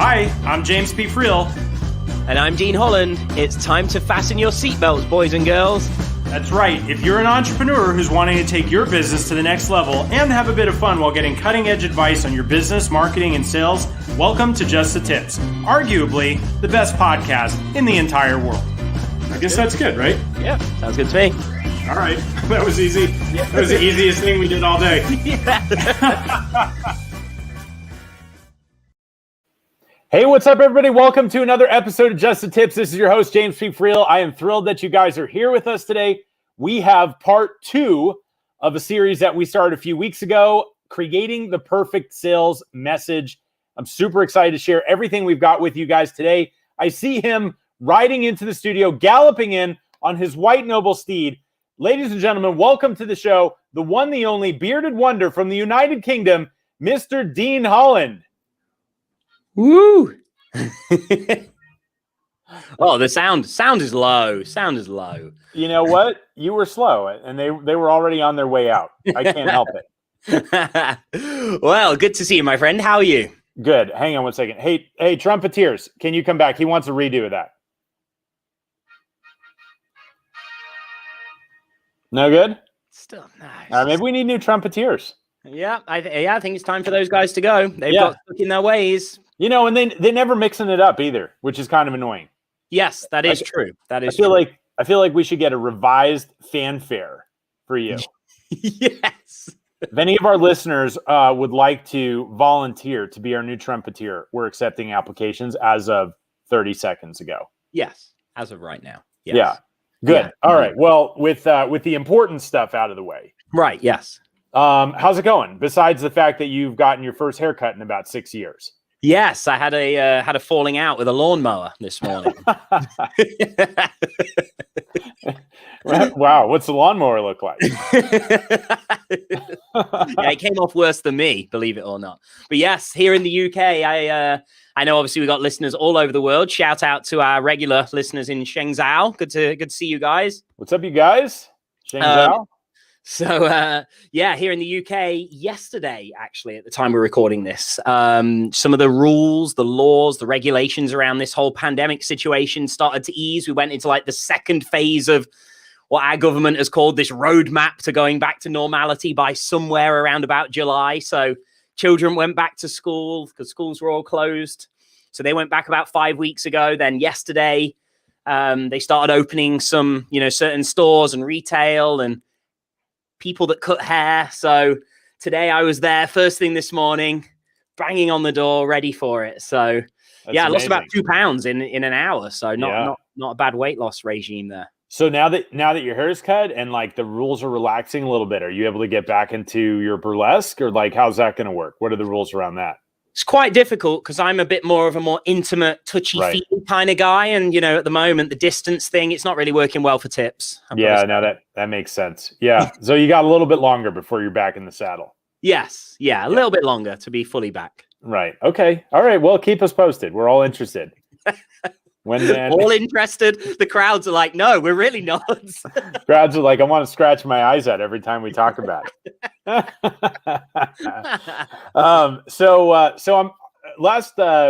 Hi, I'm James P. Friel. And I'm Dean Holland. It's time to fasten your seatbelts, boys and girls. That's right. If you're an entrepreneur who's wanting to take your business to the next level and have a bit of fun while getting cutting-edge advice on your business, marketing, and sales, welcome to Just the Tips, arguably the best podcast in the entire world. I guess that's good, right? Yeah, sounds good to me. All right. That was easy. That was the easiest thing we did all day. Hey, what's up, everybody? Welcome to another episode of Just the Tips. This is your host, James P. Friel. I am thrilled that you guys are here with us today. We have part 2 of a series that we started a few weeks ago, Creating the Perfect Sales Message. I'm super excited to share everything we've got with you guys today. I see him riding into the studio, galloping in on his white noble steed. Ladies and gentlemen, welcome to the show, the one, the only bearded wonder from the United Kingdom, Mr. Dean Holland. Woo! Oh, the sound is low. Sound is low. You know what? You were slow, and they were already on their way out. I can't help it. Well, good to see you, my friend. How are you? Good. Hang on one second. Hey, Trumpeteers, can you come back? He wants a redo of that. No good? Still nice. Maybe we need new Trumpeteers. Yeah, I think it's time for those guys to go. They've got stuck in their ways. You know, and they never mixing it up either, which is kind of annoying. Yes, that is true. That is I feel like we should get a revised fanfare for you. Yes. If any of our listeners would like to volunteer to be our new trumpeter, we're accepting applications as of 30 seconds ago. Yes, as of right now. Yes. Yeah. Good. Yeah. All right. Well, with the important stuff out of the way. Right. Yes. How's it going? Besides the fact that you've gotten your first haircut in about 6 years. Yes, I had a falling out with a lawnmower this morning. Wow, what's the lawnmower look like? Yeah, it came off worse than me, believe it or not. But yes, here in the UK, I know obviously we got listeners all over the world. Shout out to our regular listeners in Shenzhou. Good to see you guys. What's up, you guys? Shenzhou. So, here in the UK yesterday, actually, at the time we're recording this, some of the rules, the laws, the regulations around this whole pandemic situation started to ease. We went into like the second phase of what our government has called this roadmap to going back to normality by somewhere around about July. So children went back to school because schools were all closed. So they went back about 5 weeks ago. Then yesterday, they started opening some, certain stores and retail and people that cut hair. So today I was there first thing this morning, banging on the door, ready for it. So That's I lost amazing. about 2 pounds in an hour. So not a bad weight loss regime there. So now that your hair's cut and like the rules are relaxing a little bit, are you able to get back into your burlesque, or like how's that going to work? What are the rules around that? It's quite difficult because I'm a bit more of a more intimate, touchy-feely kind of guy. And, at the moment, the distance thing, it's not really working well for tips. That makes sense. Yeah. So you got a little bit longer before you're back in the saddle. Yes. Yeah. A little bit longer to be fully back. Right. Okay. All right. Well, keep us posted. We're all interested. All interested. The crowds are like, no, we're really not. Crowds are like, I want to scratch my eyes out every time we talk about it. So I'm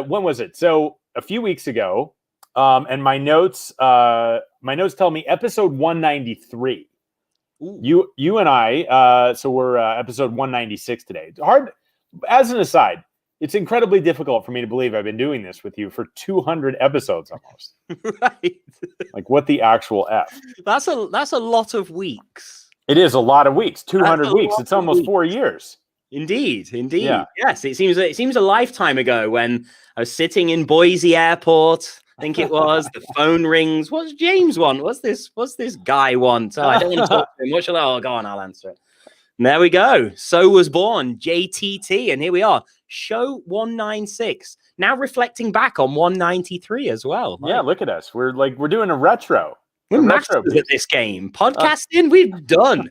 when was it? So a few weeks ago, and my notes tell me episode 193. Ooh. You and I, so we're episode 196 today. Hard as an aside. It's incredibly difficult for me to believe I've been doing this with you for 200 episodes almost. Right. Like what the actual F? That's a lot of weeks. It is a lot of weeks. 200 weeks. It's almost 4 years. Indeed. Yeah. Yes, it seems a lifetime ago when I was sitting in Boise Airport. I think it was. The phone rings. What's James want? What's this guy want? Oh, I don't want to talk to him. What shall I? Oh, go on, I'll answer it. And there we go. So was born JTT, and here we are. Show 196. Now reflecting back on 193 as well. Yeah, look at us. We're doing a retro. We're masters at this game. Podcasting, we've done.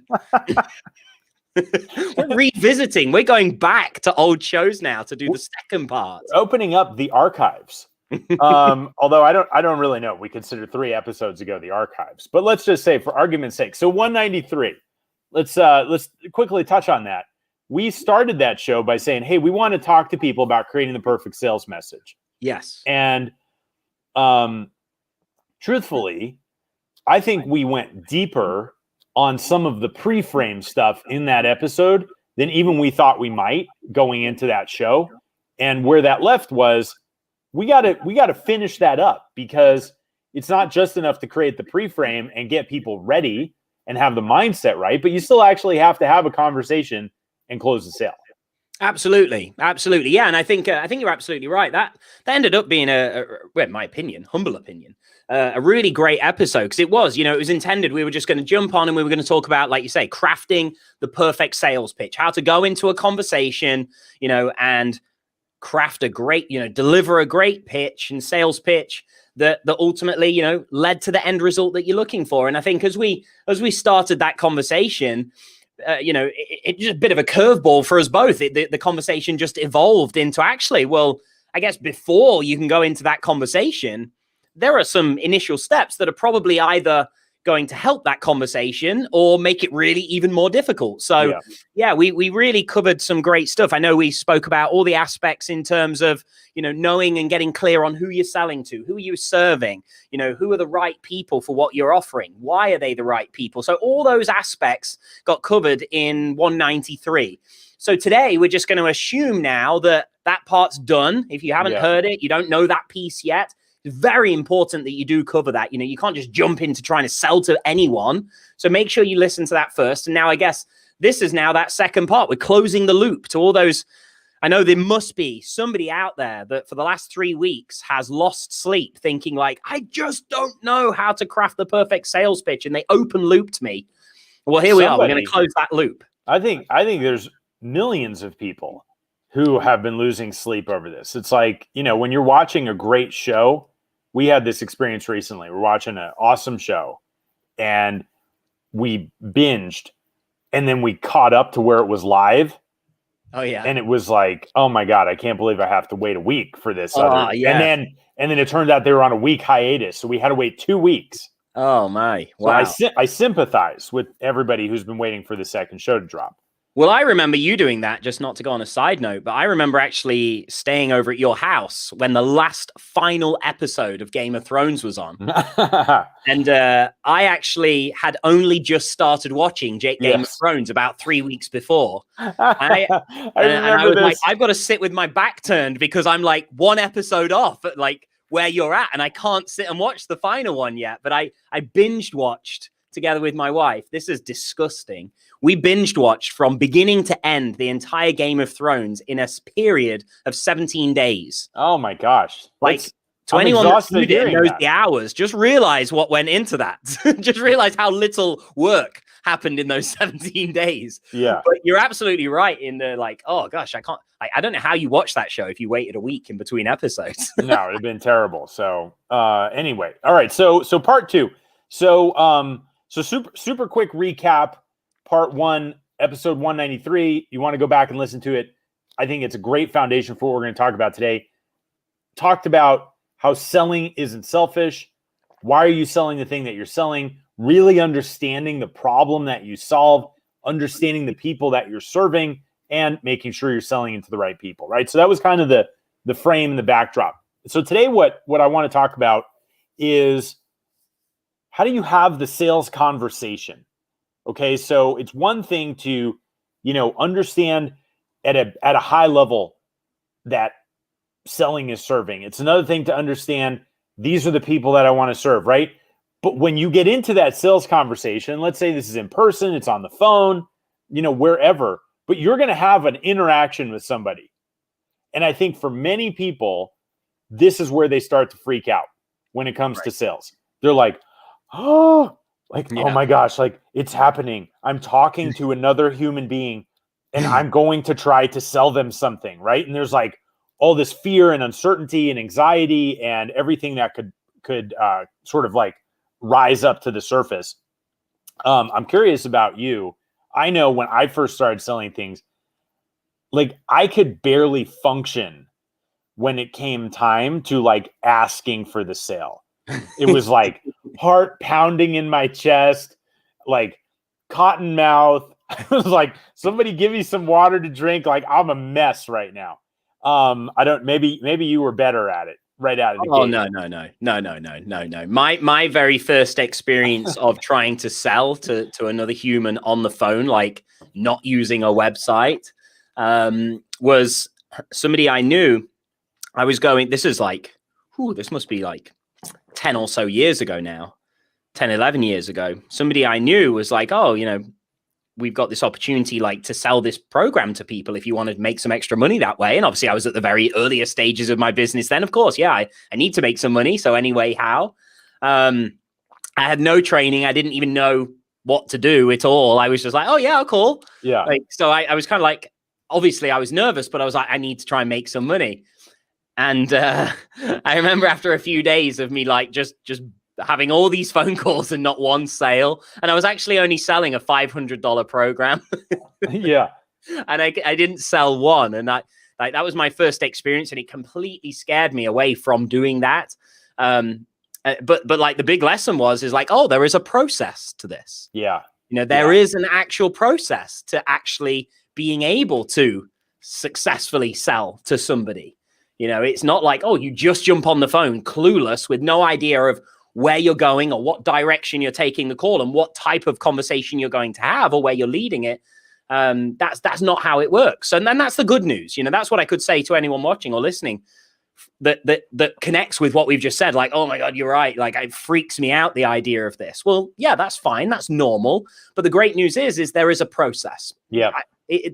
We're revisiting. We're going back to old shows now to do the second part. Opening up the archives. Although I don't really know. We considered 3 episodes ago the archives. But let's just say, for argument's sake, so 193. Let's quickly touch on that. We started that show by saying, hey, we want to talk to people about creating the perfect sales message. Yes. And truthfully, I think we went deeper on some of the pre-frame stuff in that episode than even we thought we might going into that show. And where that left was we got to finish that up, because it's not just enough to create the pre-frame and get people ready and have the mindset right, but you still actually have to have a conversation and close the sale. Absolutely. Yeah. And I think you're absolutely right. That ended up being in my opinion, humble opinion, a really great episode, because it was intended. We were just going to jump on and we were going to talk about, like you say, crafting the perfect sales pitch, how to go into a conversation, and craft a great, deliver a great pitch and sales pitch that ultimately, led to the end result that you're looking for. And I think as we started that conversation, it's just a bit of a curveball for us both. The conversation just evolved into actually, well, I guess before you can go into that conversation, there are some initial steps that are probably either going to help that conversation or make it really even more difficult. So we really covered some great stuff. I know we spoke about all the aspects in terms of, knowing and getting clear on who you're selling to, who are you serving, who are the right people for what you're offering, why are they the right people. So all those aspects got covered in 193. So today we're just going to assume now that part's done. If you haven't heard it, you don't know that piece yet. It's very important that you do cover that. You can't just jump into trying to sell to anyone. So make sure you listen to that first. And now I guess this is now that second part. We're closing the loop to all those. I know there must be somebody out there that for the last 3 weeks has lost sleep thinking like, I just don't know how to craft the perfect sales pitch. And they open looped me. Well, here we are. We're going to close that loop. I think there's millions of people who have been losing sleep over this. It's like, when you're watching a great show. We had this experience recently. We're watching an awesome show and we binged and then we caught up to where it was live. Oh yeah. And it was like, oh my God, I can't believe I have to wait a week for this. Yeah. And then it turned out they were on a week hiatus. So we had to wait 2 weeks. Oh my. Wow. So I sympathize with everybody who's been waiting for the second show to drop. Well, I remember you doing that, just not to go on a side note, but I remember actually staying over at your house when the last final episode of Game of Thrones was on. And I actually had only just started watching Game of Thrones about 3 weeks before. I was like, I've got to sit with my back turned because I'm like one episode off at like where you're at, and I can't sit and watch the final one yet. But I binged watched together with my wife. This is disgusting. We binged watched from beginning to end the entire Game of Thrones in a period of 17 days. Oh my gosh. To anyone that's knows the hours, just realize what went into that. Just realize how little work happened in those 17 days. Yeah. But you're absolutely right in the oh gosh, I don't know how you watch that show if you waited a week in between episodes. No, it'd have been terrible. So anyway. All right. So part two. So super quick recap. Part 1, episode 193. You want to go back and listen to it. I think it's a great foundation for what we're going to talk about today. Talked about how selling isn't selfish. Why are you selling the thing that you're selling? Really understanding the problem that you solve, understanding the people that you're serving, and making sure you're selling into the right people, right? So that was kind of the frame and the backdrop. So today what I want to talk about is how do you have the sales conversation? Okay, so it's one thing to, understand at a high level that selling is serving. It's another thing to understand these are the people that I want to serve, right? But when you get into that sales conversation, let's say this is in person, it's on the phone, wherever, but you're going to have an interaction with somebody. And I think for many people, this is where they start to freak out when it comes to sales. They're like, oh my gosh, it's happening. I'm talking to another human being and I'm going to try to sell them something, right? And there's all this fear and uncertainty and anxiety and everything that could sort of rise up to the surface. I'm curious about you. I know when I first started selling things, I could barely function when it came time to asking for the sale. It was heart pounding in my chest, cotton mouth. I was like, somebody give me some water to drink. I'm a mess right now. I don't. Maybe you were better at it right out of the Oh, gate. no. My very first experience of trying to sell to another human on the phone, like not using a website, was somebody I knew. I was going, this is like, this must be like 10 or so years ago now, 10, 11 years ago. Somebody I knew was like, oh, we've got this opportunity like to sell this program to people if you want to make some extra money that way. And obviously I was at the very earliest stages of my business then, of course. Yeah, I need to make some money. So anyway, how? I had no training. I didn't even know what to do at all. I was just like, oh yeah, cool. Yeah. Like, so I was kind of like, obviously I was nervous, but I was like, I need to try and make some money. And I remember after a few days of me like just having all these phone calls and not one sale, and I was actually only selling a $500 program. Yeah. And I didn't sell one, and that was my first experience, and it completely scared me away from doing that. But like the big lesson is like, oh, there is a process to this. Yeah. There is an actual process to actually being able to successfully sell to somebody. It's not like, oh, you just jump on the phone clueless with no idea of where you're going or what direction you're taking the call and what type of conversation you're going to have or where you're leading it. That's not how it works. And then that's the good news. That's what I could say to anyone watching or listening that connects with what we've just said. Like, oh my God, you're right. Like, it freaks me out, the idea of this. Well, yeah, that's fine. That's normal. But the great news is there is a process. Yeah.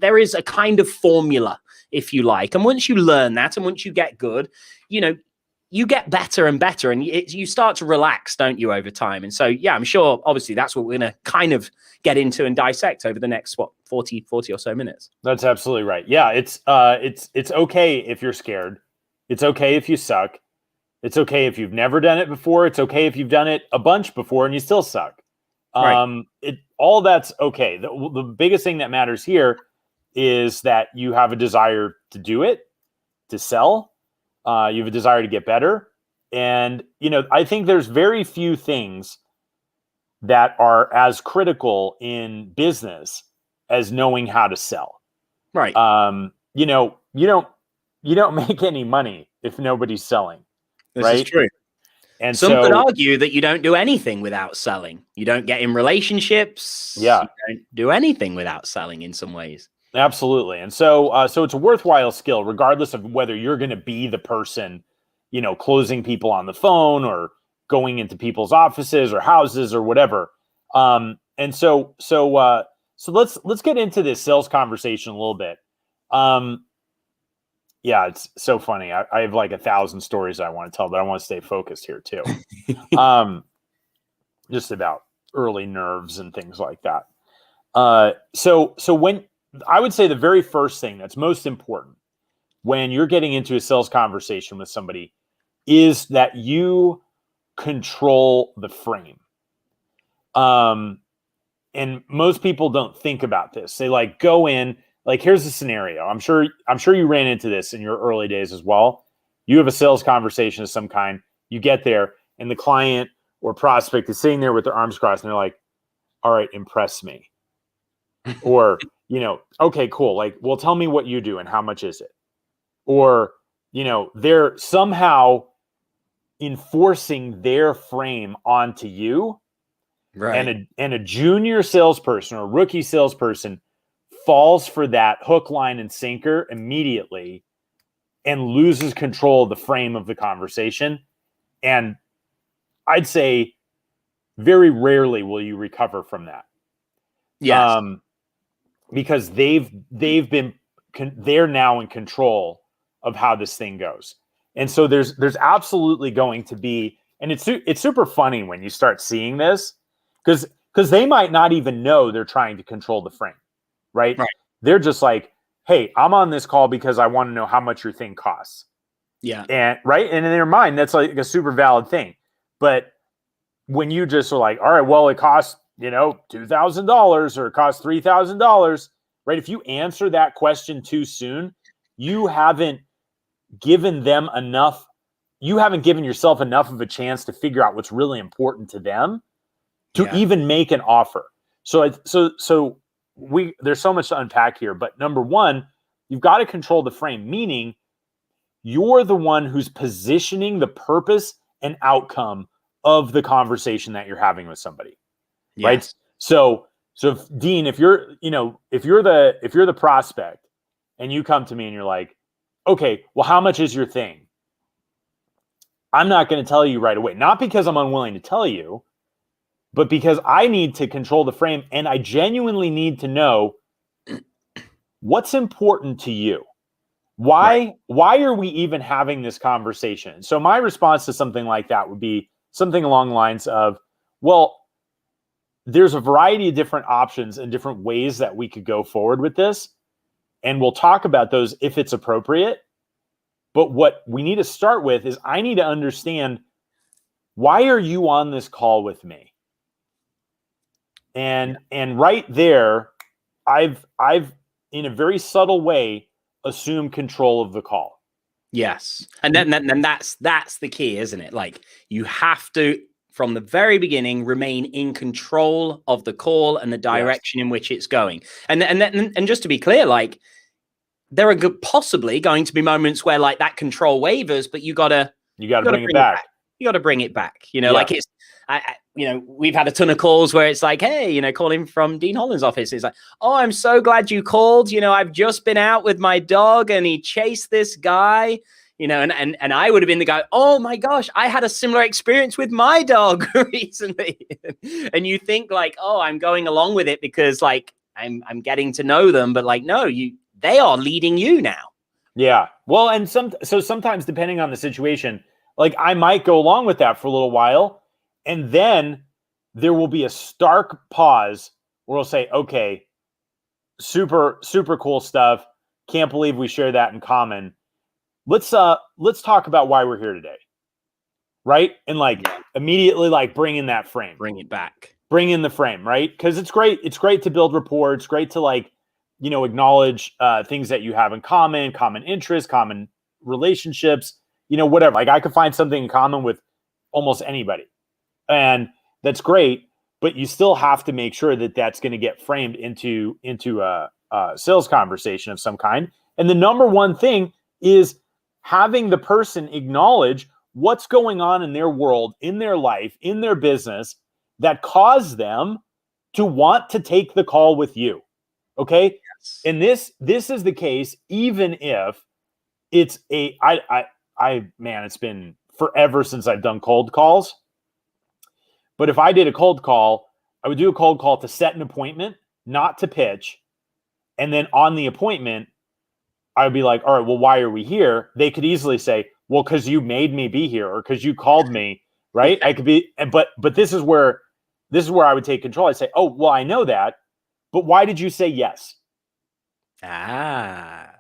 There is a kind of formula, if you like. And once you learn that, and once you get good, you get better and better, and you start to relax, don't you, over time? And so, yeah, I'm sure, obviously, that's what we're going to kind of get into and dissect over the next, 40 or so minutes. That's absolutely right. Yeah, it's okay if you're scared. It's okay if you suck. It's okay if you've never done it before. It's okay if you've done it a bunch before and you still suck. Right. All that's okay. The biggest thing that matters here is that you have a desire to do it, to sell. You have a desire to get better. And, I think there's very few things that are as critical in business as knowing how to sell. Right. You don't make any money if nobody's selling. This right? is true. And some could argue that you don't do anything without selling. You don't get in relationships. Yeah. You don't do anything without selling in some ways. Absolutely. And so it's a worthwhile skill, regardless of whether you're going to be the person, closing people on the phone or going into people's offices or houses or whatever. And so let's get into this sales conversation a little bit. Yeah, it's so funny. I have like 1,000 stories I want to tell, but I want to stay focused here too. Just about early nerves and things like that. So when I would say the very first thing that's most important when you're getting into a sales conversation with somebody is that you control the frame. And most people don't think about this. They like go in, like, here's the scenario. I'm sure you ran into this in your early days as well. You have a sales conversation of some kind. You get there and the client or prospect is sitting there with their arms crossed and they're like, all right, impress me. Or, okay, cool. Like, well, tell me what you do and how much is it? Or, they're somehow enforcing their frame onto you. Right. And a junior salesperson or rookie salesperson falls for that hook, line, and sinker immediately and loses control of the frame of the conversation. And I'd say very rarely will you recover from that. Yes. Because they're now in control of how this thing goes. And so there's absolutely going to be, and it's super funny when you start seeing this because they might not even know they're trying to control the frame, right? They're just like, hey, I'm on this call because I want to know how much your thing costs. Yeah. And right. And in their mind, that's like a super valid thing. But when you just are like, all right, well, it costs, $2,000 or it costs $3,000, right? If you answer that question too soon, you haven't given them enough. You haven't given yourself enough of a chance to figure out what's really important to them to even make an offer. So there's so much to unpack here. But number one, you've got to control the frame, meaning you're the one who's positioning the purpose and outcome of the conversation that you're having with somebody. Yes. Right. So Dean, if you're the prospect and you come to me and you're like, okay, well, how much is your thing? I'm not going to tell you right away, not because I'm unwilling to tell you, but because I need to control the frame and I genuinely need to know what's important to you. Why are we even having this conversation? So my response to something like that would be something along the lines of, well, there's a variety of different options and different ways that we could go forward with this. And we'll talk about those if it's appropriate. But what we need to start with is I need to understand, why are you on this call with me? And right there, I've in a very subtle way assumed control of the call. Yes. And then that's the key, isn't it? Like, you have to, from the very beginning, remain in control of the call and the direction in which it's going. And just to be clear, like, there are possibly going to be moments where like that control wavers, but you gotta bring it back. You gotta bring it back. Like it's, we've had a ton of calls where it's like, hey, calling from Dean Holland's office. It's like, oh, I'm so glad you called. I've just been out with my dog and he chased this guy. And I would have been the guy, oh my gosh, I had a similar experience with my dog recently. And you think like, oh, I'm going along with it because like I'm getting to know them, but like, no, they are leading you now. Yeah. Well, and sometimes depending on the situation, like I might go along with that for a little while, and then there will be a stark pause where we'll say, okay, super, super cool stuff. Can't believe we share that in common. Let's talk about why we're here today. Right. And like immediately like bring in that frame. Bring it back. Bring in the frame, right? Because it's great. It's great to build rapport. It's great to like, acknowledge things that you have in common interests, common relationships, whatever. Like I could find something in common with almost anybody. And that's great, but you still have to make sure that that's going to get framed into a sales conversation of some kind. And the number one thing is having the person acknowledge what's going on in their world, in their life, in their business that caused them to want to take the call with you. Okay. Yes. And this is the case, even if it's man, it's been forever since I've done cold calls. But if I did a cold call, I would do a cold call to set an appointment, not to pitch. And then on the appointment, I would be like, all right, well, why are we here? They could easily say, well, because you made me be here or because you called me, right? I could be, but this is where I would take control. I say, oh, well, I know that, but why did you say yes? Ah,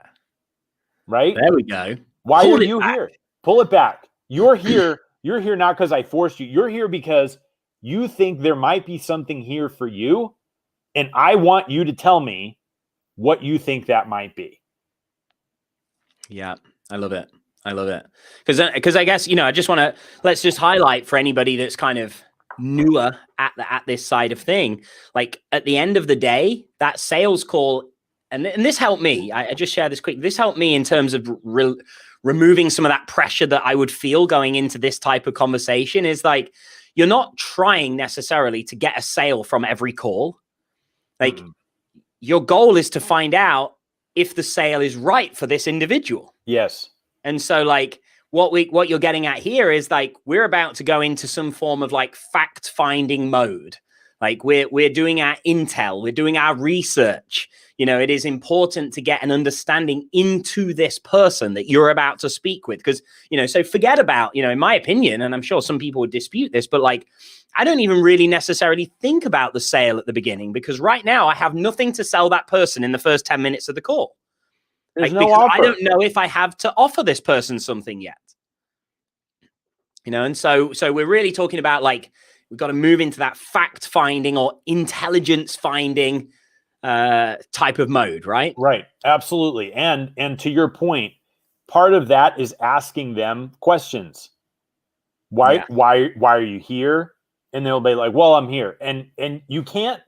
right. There we go. Why are you here? Pull it back. You're here. You're here not because I forced you. You're here because you think there might be something here for you. And I want you to tell me what you think that might be. Yeah, I love it. I love it. Because I guess, I just want to, let's just highlight for anybody that's kind of newer at this side of thing. Like at the end of the day, that sales call, and this helped me. I just share this quick. This helped me in terms of removing some of that pressure that I would feel going into this type of conversation. Is like, you're not trying necessarily to get a sale from every call. Like your goal is to find out if the sale is right for this individual. Yes. And so like what you're getting at here is like, we're about to go into some form of like fact finding mode. Like we're doing our intel, we're doing our research. It is important to get an understanding into this person that you're about to speak with. Because, so forget about, in my opinion, and I'm sure some people would dispute this, but like, I don't even really necessarily think about the sale at the beginning, because right now I have nothing to sell that person in the first 10 minutes of the call. There's no offer. I don't know if I have to offer this person something yet. And so we're really talking about like, we've got to move into that fact finding or intelligence finding type of mode, right? Right. Absolutely. And to your point, part of that is asking them questions. Why are you here? And they'll be like, well, I'm here. And you can't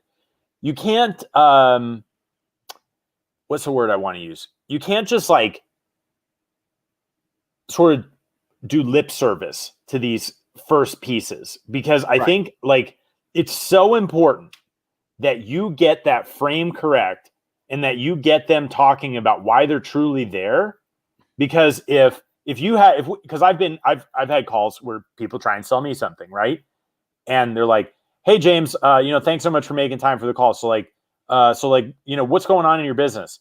what's the word I want to use? You can't just like sort of do lip service to these first pieces, because I think like it's so important that you get that frame correct and that you get them talking about why they're truly there. Because if you have, because I've had calls where people try and sell me something, right? And they're like, "Hey James, thanks so much for making time for the call. So what's going on in your business?"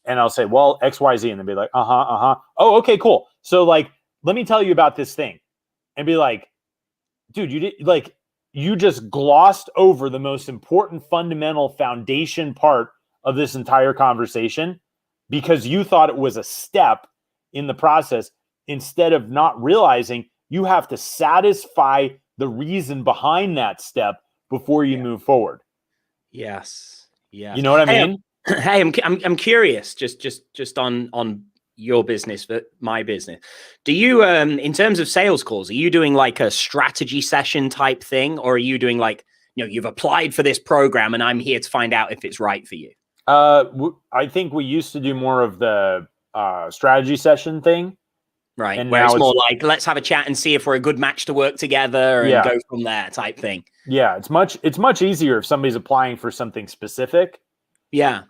And I'll say, "Well, XYZ," and they'll be like, "Oh, okay, cool. So like, let me tell you about this thing," and be like, "Dude, you just glossed over the most important fundamental foundation part of this entire conversation because you thought it was a step in the process, instead of not realizing you have to satisfy the reason behind that step before you move forward." Yes. You know what I mean? Hey, I'm curious, just on your business, but my business. Do you, in terms of sales calls, are you doing like a strategy session type thing, or are you doing like, you've applied for this program and I'm here to find out if it's right for you? I think we used to do more of the strategy session thing. Right. And where now it's more like, let's have a chat and see if we're a good match to work together and go from there type thing. Yeah. It's much easier if somebody's applying for something specific. Yeah.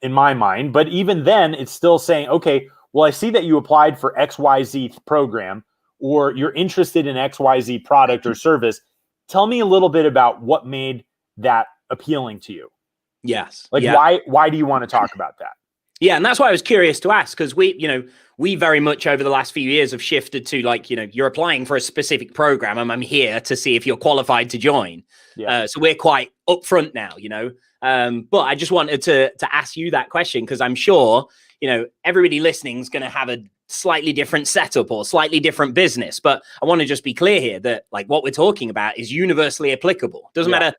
In my mind. But even then, it's still saying, okay, well, I see that you applied for XYZ program, or you're interested in XYZ product or service. Tell me a little bit about what made that appealing to you. Yes. Like, why do you want to talk about that? Yeah. And that's why I was curious to ask, because we very much over the last few years have shifted to like, you're applying for a specific program and I'm here to see if you're qualified to join. Yeah. So we're quite upfront now, but I just wanted to ask you that question, because I'm sure, everybody listening is going to have a slightly different setup or slightly different business. But I want to just be clear here that like what we're talking about is universally applicable. Doesn't matter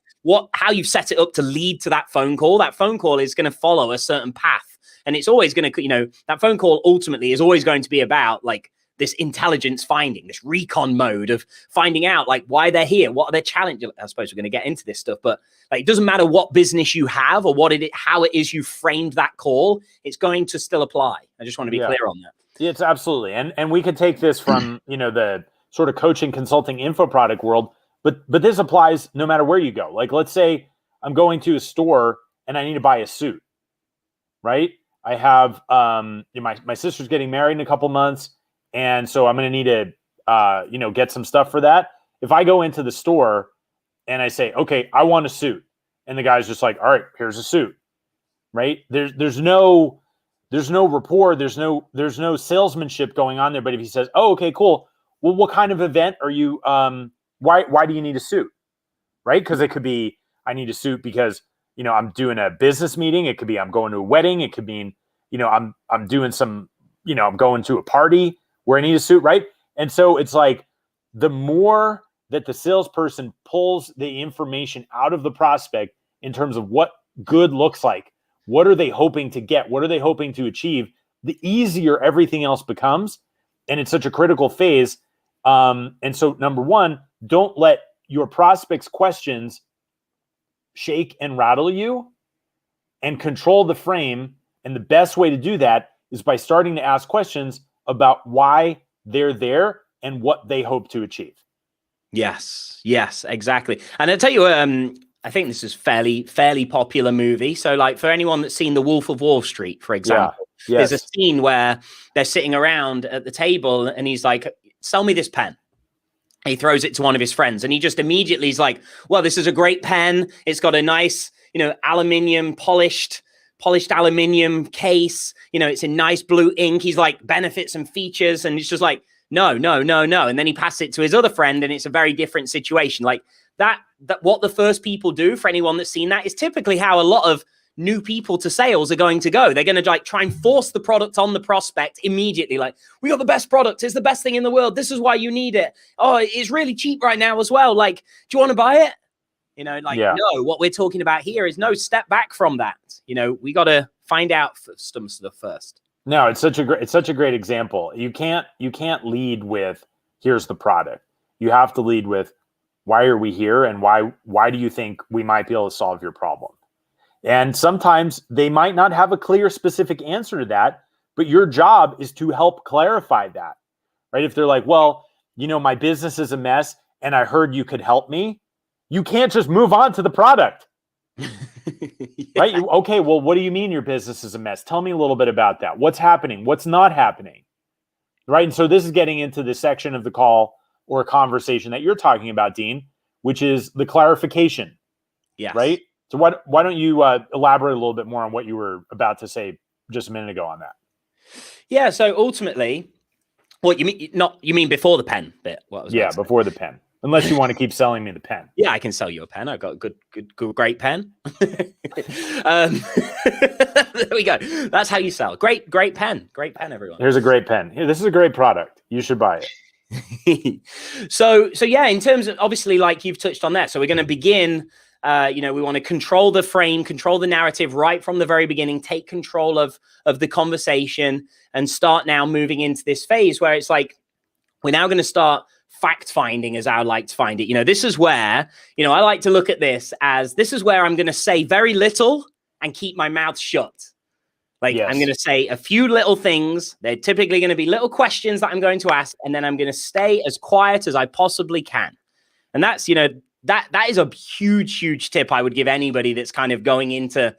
how you've set it up to lead to that phone call. That phone call is going to follow a certain path. And it's always going to, that phone call ultimately is always going to be about like this intelligence finding, this recon mode of finding out like why they're here, what are their challenges. I suppose we're going to get into this stuff, but like, it doesn't matter what business you have or how it is you framed that call, it's going to still apply. I just want to be clear on that. It's absolutely. And we could take this from, the sort of coaching, consulting, info product world, but this applies no matter where you go. Like, let's say I'm going to a store and I need to buy a suit, right? I have, my sister's getting married in a couple months. And so I'm going to need to, get some stuff for that. If I go into the store and I say, okay, I want a suit, and the guy's just like, all right, here's a suit, right? There's no rapport. There's no salesmanship going on there. But if he says, oh, okay, cool. Well, what kind of event are you, why do you need a suit? Right? Because it could be, I need a suit because, I'm doing a business meeting. It could be, I'm going to a wedding. It could mean, I'm doing some, I'm going to a party where I need a suit. Right. And so it's like, the more that the salesperson pulls the information out of the prospect in terms of what good looks like, what are they hoping to get, what are they hoping to achieve, the easier everything else becomes. And it's such a critical phase. And so number one, don't let your prospects' questions shake and rattle you, and control the frame. And the best way to do that is by starting to ask questions about why they're there and what they hope to achieve. Yes, exactly. And I'll tell you, I think this is fairly popular movie. So like for anyone that's seen The Wolf of Wall Street, for example, there's a scene where they're sitting around at the table and he's like, sell me this pen. He throws it to one of his friends and he just immediately is like, well, this is a great pen. It's got a nice, aluminium polished aluminium case. It's in nice blue ink. He's like, benefits and features. And it's just like, no. And then he passes it to his other friend and it's a very different situation. Like that what the first people do, for anyone that's seen that, is typically how a lot of new people to sales are going to go. They're going to like try and force the product on the prospect immediately. Like, we got the best product. It's the best thing in the world. This is why you need it. Oh, it's really cheap right now as well. Like, do you want to buy it? No, what we're talking about here is no, step back from that. We got to find out some stuff first. No, it's such a great example. You can't lead with, here's the product. You have to lead with, why are we here? And why do you think we might be able to solve your problem? And sometimes they might not have a clear, specific answer to that, but your job is to help clarify that. right? If they're like, well, my business is a mess and I heard you could help me, you can't just move on to the product. Right? Okay, well, what do you mean your business is a mess? Tell me a little bit about that. What's happening? What's not happening? Right? And so this is getting into the section of the call or conversation that you're talking about, Dean, which is the clarification. Yes. Right? So why don't you elaborate a little bit more on what you were about to say just a minute ago on that? Yeah, so ultimately, what you mean, you mean before the pen bit? What was before the pen. Unless you want to keep selling me the pen. Yeah, I can sell you a pen. I've got a good, great pen. There we go. That's how you sell. Great pen. Great pen, everyone. Here's a great pen. Here, this is a great product. You should buy it. So yeah, in terms of, obviously, like you've touched on that. So we're going to begin, we want to control the frame, control the narrative right from the very beginning, take control of the conversation, and start now moving into this phase where it's like, we're now going to start fact finding, as I would like to find it. This is where, I like to look at this as, this is where I'm going to say very little and keep my mouth shut. Like, yes. I'm going to say a few little things. They're typically going to be little questions that I'm going to ask, and then I'm going to stay as quiet as I possibly can. And that's, that is a huge tip I would give anybody that's kind of going into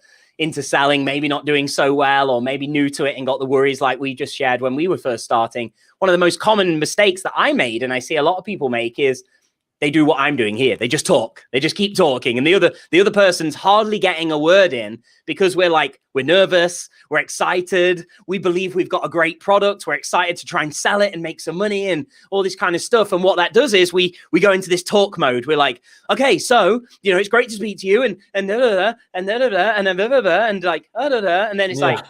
selling, maybe not doing so well, or maybe new to it and got the worries like we just shared when we were first starting. One of the most common mistakes that I made, and I see a lot of people make, is they do what I'm doing here. They just talk. They just keep talking. And the other person's hardly getting a word in because we're nervous, we're excited, we believe we've got a great product, we're excited to try and sell it and make some money and all this kind of stuff. And what that does is we go into this talk mode. We're like, okay, so, it's great to speak to you and da-da-da, and da-da-da, and da-da-da, and like, da-da-da. And then it's like,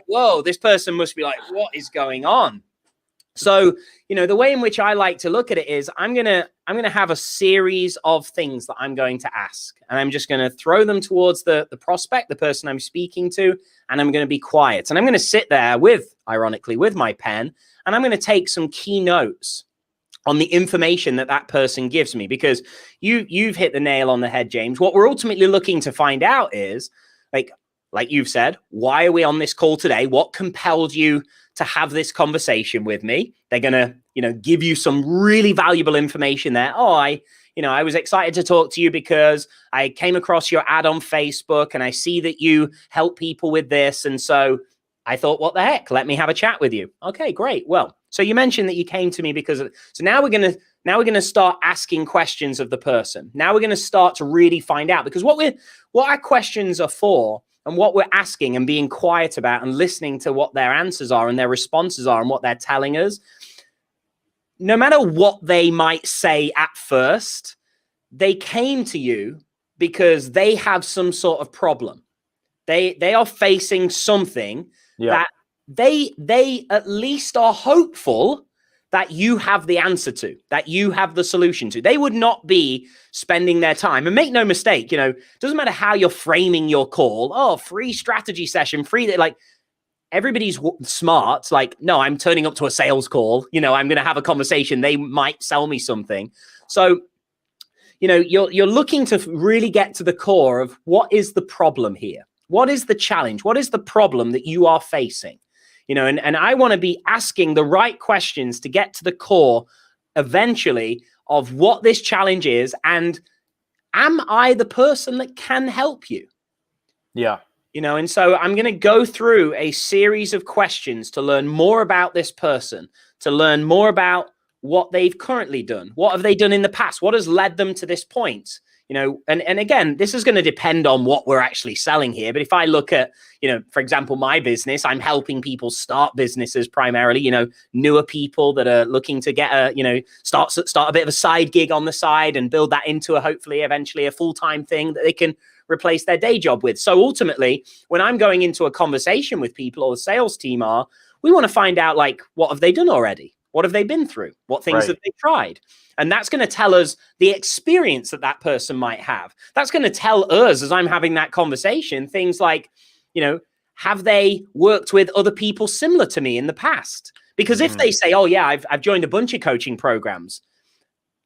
whoa, this person must be like, what is going on? So, the way in which I like to look at it is I'm going to have a series of things that I'm going to ask, and I'm just going to throw them towards the prospect, the person I'm speaking to, and I'm going to be quiet. And I'm going to sit there ironically, with my pen, and I'm going to take some key notes on the information that person gives me, because you've hit the nail on the head, James. What we're ultimately looking to find out is, like you've said, why are we on this call today? What compelled you to have this conversation with me? They're going to, give you some really valuable information there. Oh, I was excited to talk to you because I came across your ad on Facebook and I see that you help people with this. And so I thought, what the heck? Let me have a chat with you. Okay, great. Well, so you mentioned that you came to me because so now we're going to start asking questions of the person. Now we're going to start to really find out, because what our questions are for, and what we're asking and being quiet about and listening to what their answers are and their responses are and what they're telling us, no matter what they might say at first, they came to you because they have some sort of problem. They are facing something that they at least are hopeful that you have the answer to, that you have the solution to. They would not be spending their time. And make no mistake, doesn't matter how you're framing your call. Oh, free strategy session, like everybody's smart. Like, no, I'm turning up to a sales call. I'm going to have a conversation. They might sell me something. So, you're looking to really get to the core of what is the problem here? What is the challenge? What is the problem that you are facing? And I want to be asking the right questions to get to the core eventually of what this challenge is. And am I the person that can help you? Yeah. And so I'm going to go through a series of questions to learn more about this person, to learn more about what they've currently done. What have they done in the past? What has led them to this point? And again, this is going to depend on what we're actually selling here. But if I look at, for example, my business, I'm helping people start businesses primarily, newer people that are looking to get start a bit of a side gig on the side and build that into hopefully eventually a full-time thing that they can replace their day job with. So ultimately, when I'm going into a conversation with people, or the sales team we want to find out, like, what have they done already? What have they been through? What things have they tried? And that's going to tell us the experience that person might have. That's going to tell us, as I'm having that conversation, things like, have they worked with other people similar to me in the past? Because if they say, oh yeah, I've joined a bunch of coaching programs,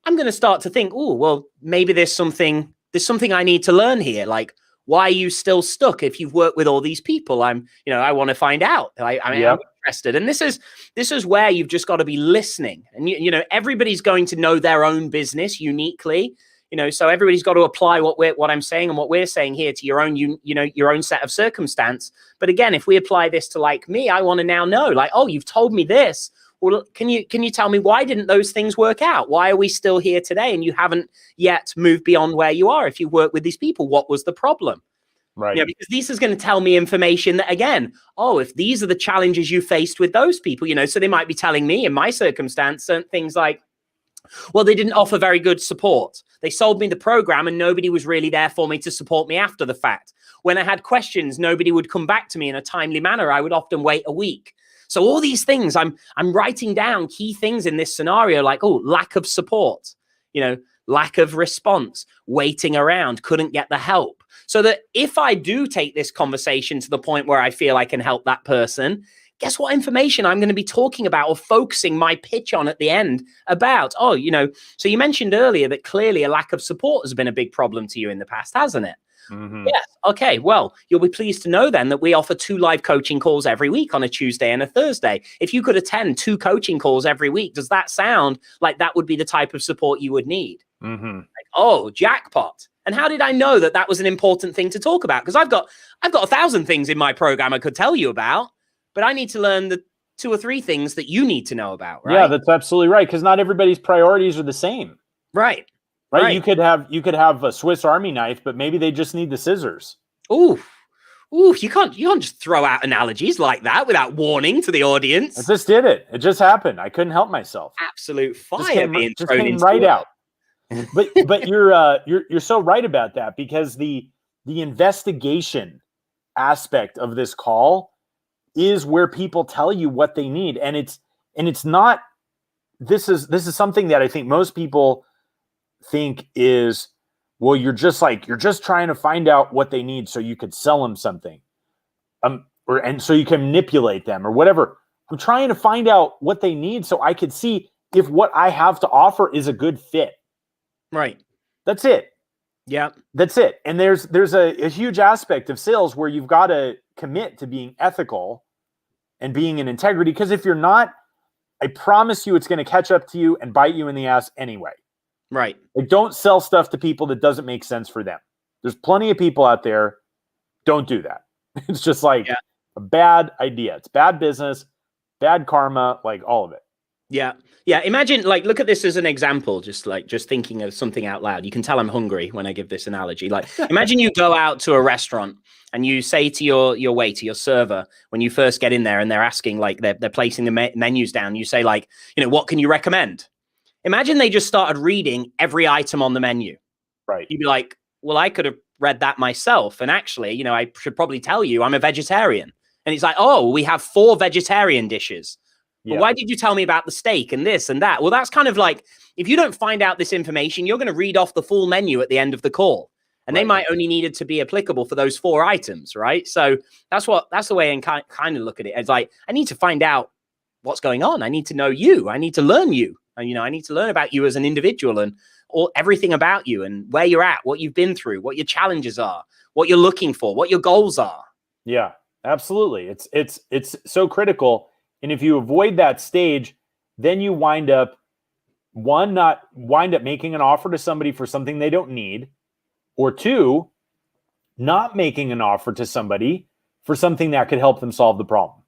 I'm going to start to think, oh, well, maybe there's something I need to learn here. Like, why are you still stuck if you've worked with all these people? I want to find out. I'm interested. And this is where you've just got to be listening. And you know, everybody's going to know their own business uniquely. You know, so everybody's got to apply what I'm saying and what we're saying here to your own, your own set of circumstance. But again, if we apply this to like me, I want to now know, like, oh, you've told me this. Well, can you tell me why didn't those things work out? Why are we still here today? And you haven't yet moved beyond where you are. If you work with these people, what was the problem? Right. You know, because this is going to tell me information that, again, oh, if these are the challenges you faced with those people, you know, so they might be telling me in my circumstance certain things like, well, they didn't offer very good support. They sold me the program and nobody was really there for me to support me after the fact. When I had questions, nobody would come back to me in a timely manner. I would often wait a week. So all these things, I'm writing down key things in this scenario, like, oh, lack of support, you know, lack of response, waiting around, couldn't get the help. So that if I do take this conversation to the point where I feel I can help that person, guess what information I'm going to be talking about or focusing my pitch on at the end about? Oh, you know, so you mentioned earlier that clearly a lack of support has been a big problem to you in the past, hasn't it? Mm-hmm. Yes. Okay. Well, you'll be pleased to know then that we offer 2 live coaching calls every week on a Tuesday and a Thursday. If you could attend 2 coaching calls every week, does that sound like that would be the type of support you would need? Mm-hmm. Like, oh, jackpot. And how did I know that that was an important thing to talk about? Because I've got 1,000 things in my program I could tell you about, but I need to learn the 2 or 3 things that you need to know about, right? Yeah, that's absolutely right. Because not everybody's priorities are the same. Right. Right. You could have a Swiss Army knife, but maybe they just need the scissors. Ooh, you can't just throw out analogies like that without warning to the audience. I just did it. It just happened. I couldn't help myself. Absolute fire being just thrown came into right it. out. But you're so right about that, because the investigation aspect of this call is where people tell you what they need, and it's not. This is something that I think most people think is, well, you're just trying to find out what they need so you could sell them something, and so you can manipulate them or whatever. I'm trying to find out what they need so I could see if what I have to offer is a good fit. Right. That's it. Yeah. That's it. And there's a huge aspect of sales where you've got to commit to being ethical and being in integrity, because if you're not, I promise you it's going to catch up to you and bite you in the ass anyway. Right. Like, don't sell stuff to people that doesn't make sense for them. There's plenty of people out there. Don't do that. It's just like a bad idea. It's bad business, bad karma, like all of it. Yeah. Yeah. Imagine, like, look at this as an example, just thinking of something out loud. You can tell I'm hungry when I give this analogy. Like, imagine you go out to a restaurant and you say to your waiter, your server, when you first get in there and they're asking, like, they're placing the menus down, you say, like, you know, what can you recommend? Imagine they just started reading every item on the menu. Right. You'd be like, well, I could have read that myself. And actually, you know, I should probably tell you I'm a vegetarian. And it's like, oh, we have 4 vegetarian dishes. But why did you tell me about the steak and this and that? Well, that's kind of like, if you don't find out this information, you're going to read off the full menu at the end of the call. And they might only need it to be applicable for those 4 items, right? So that's the way I kind of look at it. It's like, I need to find out what's going on. I need to know you. I need to learn you. And, you know, I need to learn about you as an individual and everything about you and where you're at, what you've been through, what your challenges are, what you're looking for, what your goals are. Yeah, absolutely. It's so critical. And if you avoid that stage, then you wind up making an offer to somebody for something they don't need, or 2, not making an offer to somebody for something that could help them solve the problem.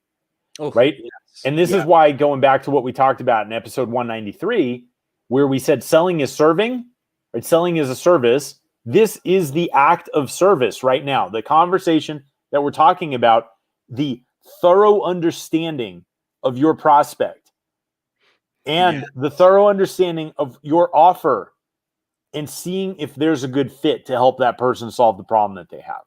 Oh, right. Yes. And this is why, going back to what we talked about in episode 193, where we said selling is serving, right? Selling is a service. This is the act of service right now. The conversation that we're talking about, the thorough understanding of your prospect and the thorough understanding of your offer, and seeing if there's a good fit to help that person solve the problem that they have.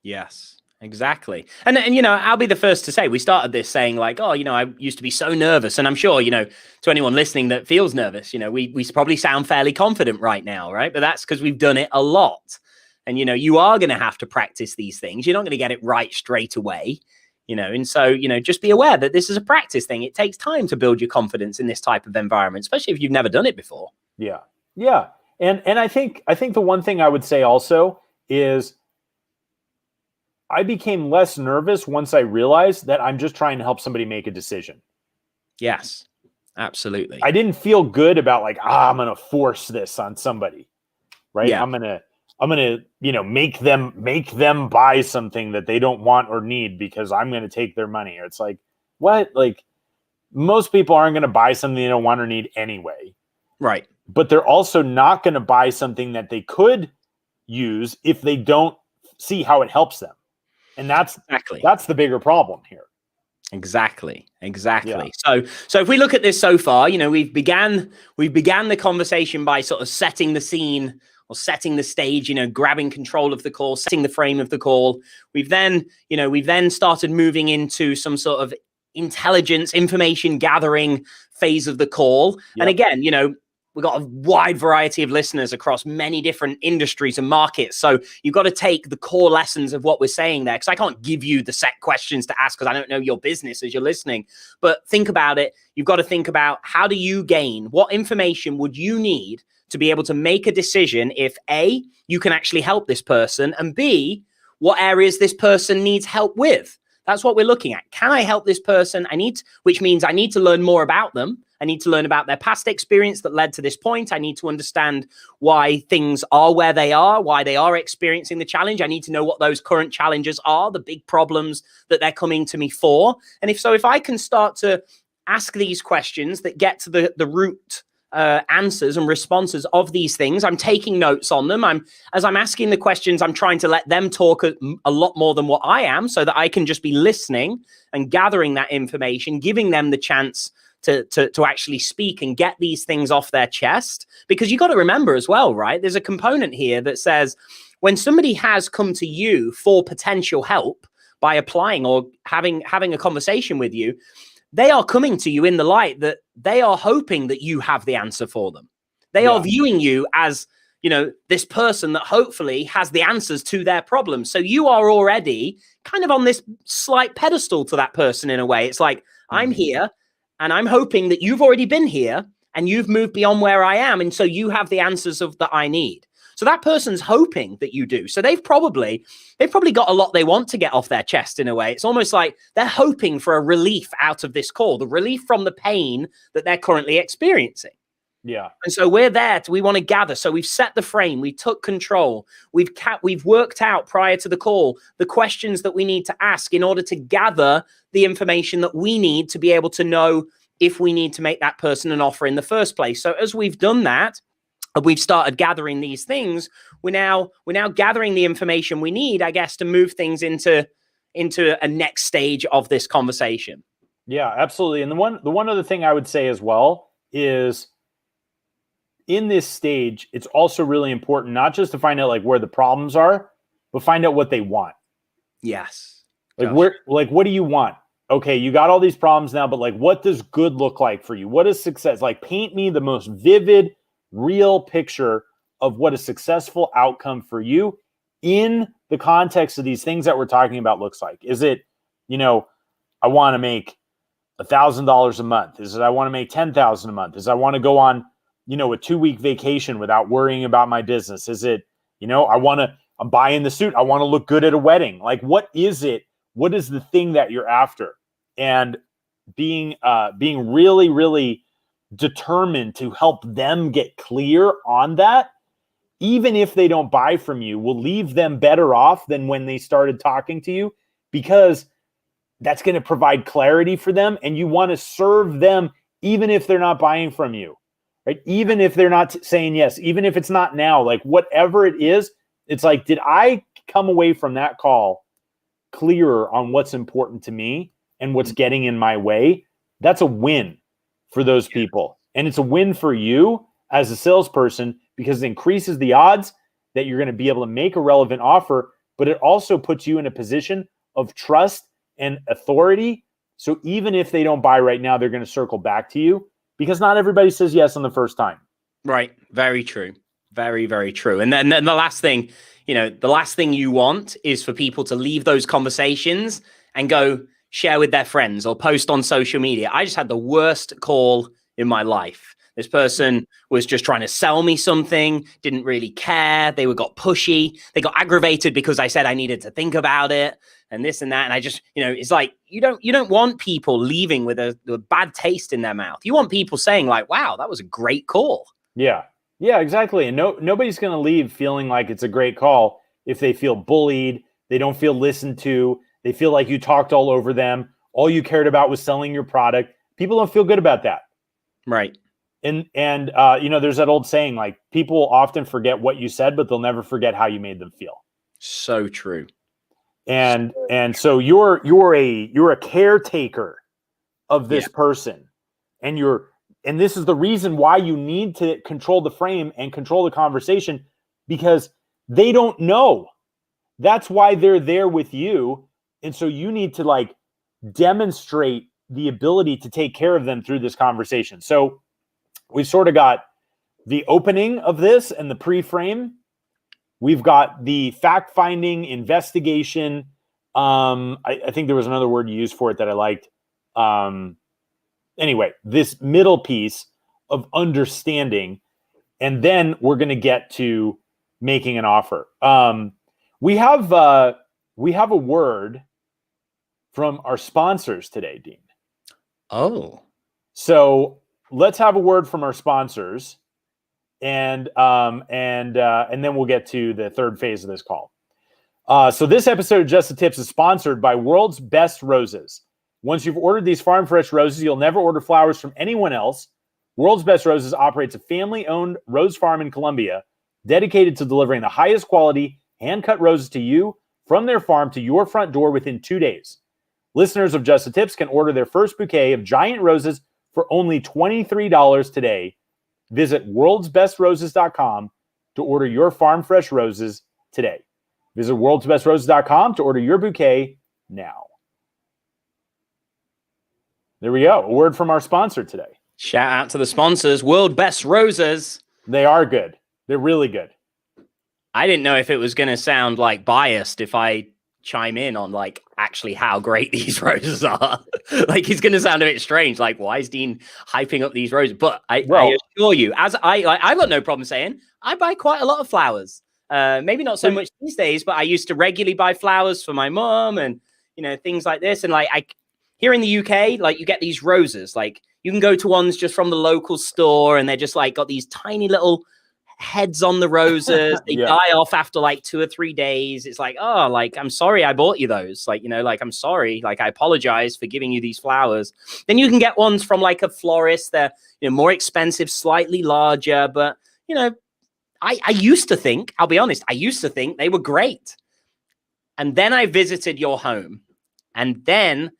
Yes. Exactly. And you know, I'll be the first to say, we started this saying like, oh, you know, I used to be so nervous. And I'm sure, you know, to anyone listening that feels nervous, you know, we probably sound fairly confident right now, right? But that's because we've done it a lot. And, you know, you are going to have to practice these things. You're not going to get it right straight away, you know. And so, you know, just be aware that this is a practice thing. It takes time to build your confidence in this type of environment, especially if you've never done it before. Yeah. Yeah. And I think the one thing I would say also is, I became less nervous once I realized that I'm just trying to help somebody make a decision. Yes, absolutely. I didn't feel good about like, I'm going to force this on somebody, right? Yeah. I'm going to, make them buy something that they don't want or need because I'm going to take their money. It's like, what? Like, most people aren't going to buy something they don't want or need anyway. Right. But they're also not going to buy something that they could use if they don't see how it helps them. And that's the bigger problem here. Exactly. Yeah. So if we look at this so far, we've began the conversation by sort of setting the scene or setting the stage, grabbing control of the call, setting the frame of the call. We've then started moving into some sort of intelligence, information gathering phase of the call. Yep. And again, we've got a wide variety of listeners across many different industries and markets. So you've got to take the core lessons of what we're saying there, because I can't give you the set questions to ask because I don't know your business as you're listening. But think about it. You've got to think about, how do you gain? What information would you need to be able to make a decision if A, you can actually help this person, and B, what areas this person needs help with? That's what we're looking at. Can I help this person? Which means I need to learn more about them. I need to learn about their past experience that led to this point. I need to understand why things are where they are, why they are experiencing the challenge. I need to know what those current challenges are, the big problems that they're coming to me for. And if I can start to ask these questions that get to the root answers and responses of these things, I'm taking notes on them. As I'm asking the questions, I'm trying to let them talk a lot more than what I am, so that I can just be listening and gathering that information, giving them the chance to actually speak and get these things off their chest. Because you got to remember as well, right? There's a component here that says, when somebody has come to you for potential help by applying or having a conversation with you, they are coming to you in the light that they are hoping that you have the answer for them. They are viewing you as, this person that hopefully has the answers to their problems. So you are already kind of on this slight pedestal to that person in a way. It's like, I'm here and I'm hoping that you've already been here and you've moved beyond where I am. And so you have the answers that I need. So that person's hoping that you do. So they've probably got a lot they want to get off their chest in a way. It's almost like they're hoping for a relief out of this call, the relief from the pain that they're currently experiencing. Yeah. And so we're there. We want to gather. So we've set the frame. We took control. We've worked out prior to the call the questions that we need to ask in order to gather the information that we need to be able to know if we need to make that person an offer in the first place. So as we've done that, we've started gathering these things. We're now gathering the information we need, I guess, to move things into a next stage of this conversation. Yeah, absolutely. And the one other thing I would say as well is, in this stage, it's also really important not just to find out like where the problems are, but find out what they want. Yes. What do you want? Okay, you got all these problems now, but like, what does good look like for you? What is success? Like, paint me the most vivid, real picture of what a successful outcome for you in the context of these things that we're talking about looks like. Is it, I want to make $1,000 a month? Is it I want to make $10,000 a month? Is it I want to go on, a 2-week vacation without worrying about my business? Is it, I'm buying the suit. I want to look good at a wedding. Like, what is it? What is the thing that you're after? And being really, really determined to help them get clear on that, even if they don't buy from you, will leave them better off than when they started talking to you, because that's going to provide clarity for them. And you want to serve them even if they're not buying from you, right? Even if they're not saying yes, even if it's not now, like whatever it is, it's like, did I come away from that call clearer on what's important to me and what's getting in my way? That's a win for those people. And it's a win for you as a salesperson, because it increases the odds that you're going to be able to make a relevant offer, but it also puts you in a position of trust and authority. So even if they don't buy right now, they're going to circle back to you, because not everybody says yes on the first time. Right. Very true. Very, very true. And then the last thing, the last thing you want is for people to leave those conversations and go share with their friends or post on social media. I just had the worst call in my life. This person was just trying to sell me something, didn't really care. They got pushy. They got aggravated because I said I needed to think about it and this and that. And I just, it's like, you don't want people leaving with a bad taste in their mouth. You want people saying like, wow, that was a great call. Yeah. Yeah, exactly. And nobody's going to leave feeling like it's a great call if they feel bullied, they don't feel listened to, they feel like you talked all over them. All you cared about was selling your product. People don't feel good about that. Right. And there's that old saying, like, people often forget what you said, but they'll never forget how you made them feel. So true. And so you're a caretaker of this person, and this is the reason why you need to control the frame and control the conversation, because they don't know. That's why they're there with you. And so you need to like demonstrate the ability to take care of them through this conversation. So we've sort of got the opening of this and the pre-frame. We've got the fact-finding, investigation. I think there was another word you used for it that I liked. Anyway, this middle piece of understanding, and then we're going to get to making an offer. We have a word from our sponsors today, Dean. Oh. So let's have a word from our sponsors, and then we'll get to the third phase of this call. So this episode of Just the Tips is sponsored by World's Best Roses. Once you've ordered these farm fresh roses, you'll never order flowers from anyone else. World's Best Roses operates a family-owned rose farm in Colombia, dedicated to delivering the highest quality hand-cut roses to you from their farm to your front door within 2 days. Listeners of Just the Tips can order their first bouquet of giant roses for only $23 today. Visit worldsbestroses.com to order your farm fresh roses today. Visit worldsbestroses.com to order your bouquet now. There we go. A word from our sponsor today. Shout out to the sponsors, World Best Roses. They are good. They're really good. I didn't know if it was going to sound like biased if I chime in on like actually how great these roses are. Like it's going to sound a bit strange. Like, why is Dean hyping up these roses? But I assure you, as I got no problem saying I buy quite a lot of flowers. Maybe not so much these days, but I used to regularly buy flowers for my mom and things like this. And like here in the UK, like you get these roses. Like you can go to ones just from the local store, and they're just like got these tiny little heads on the roses. They die off after like 2 or 3 days. It's like, oh, like I'm sorry I bought you those. Like, like I'm sorry. Like I apologize for giving you these flowers. Then you can get ones from like a florist. They're more expensive, slightly larger, but I used to think, I'll be honest, I used to think they were great. And then I visited your home, and then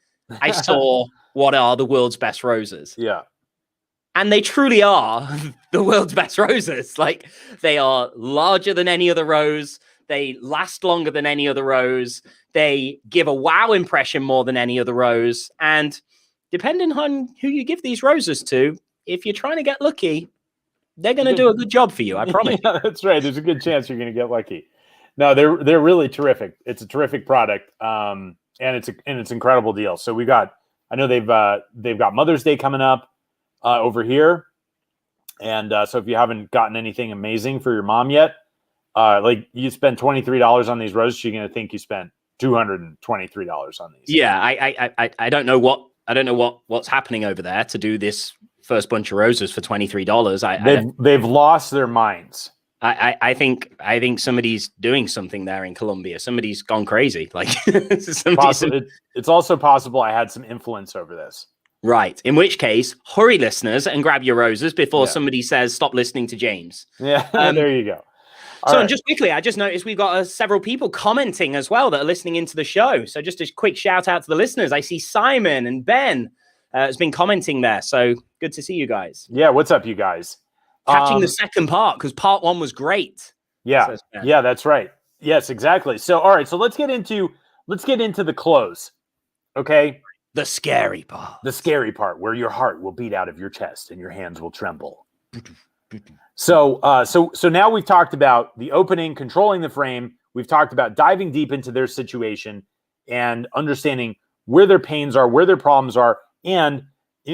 I saw what are the world's best roses. Yeah. And they truly are the world's best roses. Like they are larger than any other rose. They last longer than any other rose. They give a wow impression more than any other rose. And depending on who you give these roses to, if you're trying to get lucky, they're going to do a good job for you. I promise. Yeah, that's right. There's a good chance you're going to get lucky. No, they're really terrific. It's a terrific product. And it's an incredible deal. So I know they've got Mother's Day coming up over here. And so if you haven't gotten anything amazing for your mom yet, like you spend $23 on these roses, you're going to think you spent $223 on these. Yeah. I don't know what's happening over there to do this first bunch of roses for $23. They've lost their minds. I think somebody's doing something there in Colombia. Somebody's gone crazy. Like it's also possible I had some influence over this. Right. In which case, hurry, listeners, and grab your roses before somebody says stop listening to James. Yeah, there you go. And just quickly, I just noticed we've got several people commenting as well that are listening into the show. So just a quick shout out to the listeners. I see Simon and Ben has been commenting there. So good to see you guys. Yeah, what's up, you guys? Catching the second part because part one was great. Yeah, yeah, that's right. Yes, exactly. So all right, so let's get into the close. Okay. The scary part. The scary part where your heart will beat out of your chest and your hands will tremble. So now we've talked about the opening, controlling the frame. We've talked about diving deep into their situation and understanding where their pains are, where their problems are, and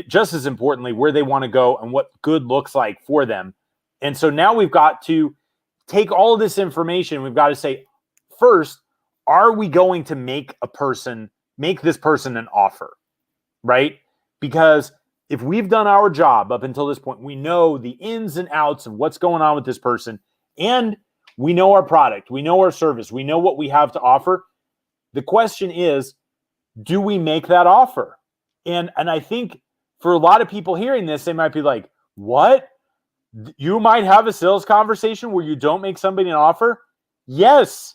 just as importantly, where they want to go and what good looks like for them. And so now we've got to take all of this information. We've got to say, first, are we going to make this person an offer, right? Because if we've done our job up until this point, we know the ins and outs of what's going on with this person, and we know our product, we know our service, we know what we have to offer. The question is, do we make that offer? And I think for a lot of people hearing this, they might be like, what? You might have a sales conversation where you don't make somebody an offer? Yes.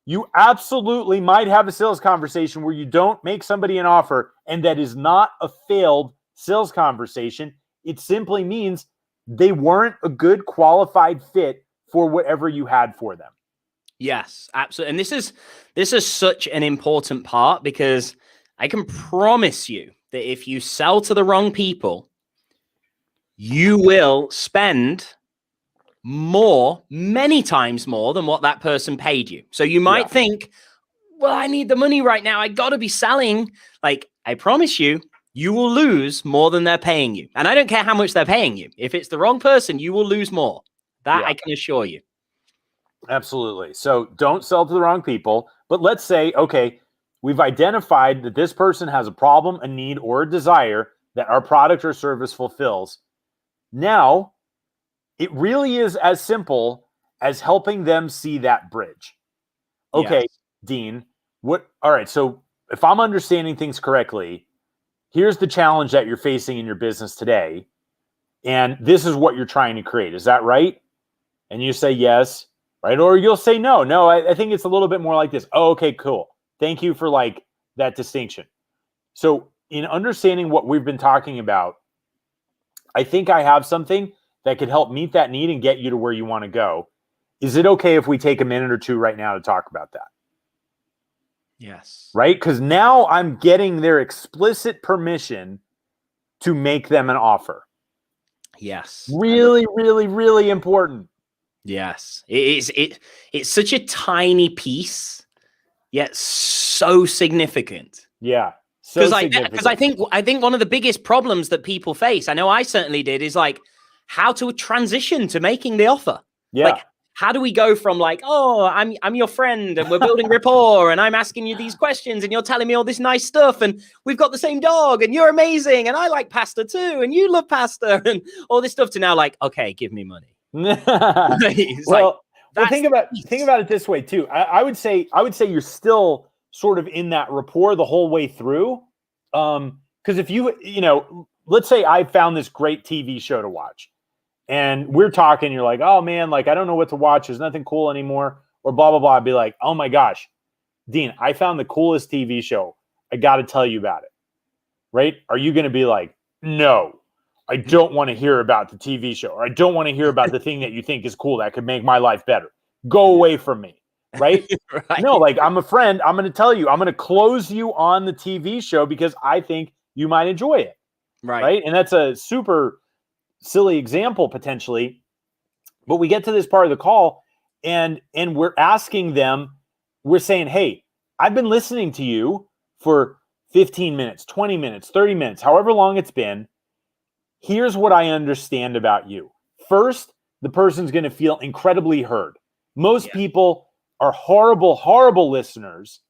You absolutely might have a sales conversation where you don't make somebody an offer, and that is not a failed sales conversation. It simply means they weren't a good qualified fit for whatever you had for them. Yes, absolutely. And this is such an important part, because I can promise you that if you sell to the wrong people, you will spend more, many times more than what that person paid you. So you might think, well, I need the money right now, I got to be selling. Like, I promise you, you will lose more than they're paying you. And I don't care how much they're paying you. If it's the wrong person, you will lose more. That I can assure you. Absolutely. So don't sell to the wrong people. But let's say, okay, we've identified that this person has a problem, a need, or a desire that our product or service fulfills. Now, it really is as simple as helping them see that bridge. Okay, yes. Dean, all right, so if I'm understanding things correctly, here's the challenge that you're facing in your business today, and this is what you're trying to create. Is that right? And you say yes, right? Or you'll say no. No, I think it's a little bit more like this. Oh, okay, cool. Thank you for like that distinction. So in understanding what we've been talking about, I think I have something that could help meet that need and get you to where you want to go. Is it okay if we take a minute or two right now to talk about that? Yes. Right? Because now I'm getting their explicit permission to make them an offer. Yes. Really, really, really important. Yes. It's such a tiny piece, yet so significant. Yeah. Because I think one of the biggest problems that people face, I know I certainly did, is like how to transition to making the offer. Yeah. Like, how do we go from like, oh, I'm your friend and we're building rapport and I'm asking you these questions and you're telling me all this nice stuff and we've got the same dog and you're amazing and I like pasta too and you love pasta and all this stuff, to now like, okay, give me money. Well, think about it this way too. I would say you're still sort of in that rapport the whole way through. Because if let's say I found this great TV show to watch and we're talking, you're like, oh man, like I don't know what to watch. There's nothing cool anymore, or blah, blah, blah. I'd be like, oh my gosh, Dean, I found the coolest TV show. I got to tell you about it. Right? Are you going to be like, no, I don't want to hear about the TV show, or I don't want to hear about the thing that you think is cool that could make my life better. Go away from me. Right? Right? No, like I'm a friend. I'm going to tell you, I'm going to close you on the TV show because I think you might enjoy it. Right? And that's a super silly example potentially, but we get to this part of the call and we're asking them, we're saying, hey, I've been listening to you for 15 minutes, 20 minutes, 30 minutes, however long it's been. Here's what I understand about you. First, the person's going to feel incredibly heard. Most people are horrible, horrible listeners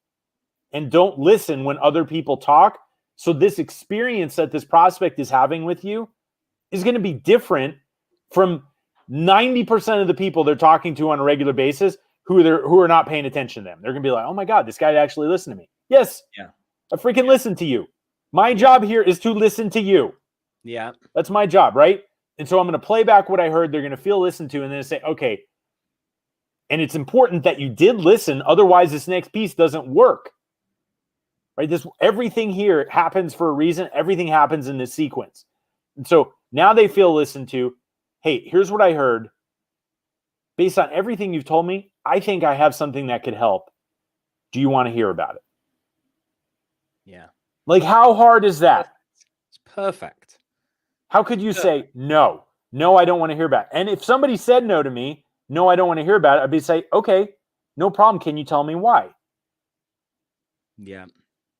and don't listen when other people talk. So this experience that this prospect is having with you is going to be different from 90% of the people they're talking to on a regular basis who are not paying attention to them. They're going to be like, oh my God, this guy actually listened to me. Yes. Yeah. I freaking listen to you. My job here is to listen to you. Yeah. That's my job, right? And so I'm going to play back what I heard. They're going to feel listened to and then say, okay. And it's important that you did listen. Otherwise, this next piece doesn't work. Right? Everything here happens for a reason. Everything happens in this sequence. And so now they feel listened to. Hey, here's what I heard. Based on everything you've told me, I think I have something that could help. Do you want to hear about it? Yeah. Like, how hard is that? It's perfect. How could you say, no, I don't want to hear about it? And if somebody said no to me, no, I don't want to hear about it, I'd be say, okay, no problem. Can you tell me why? Yeah.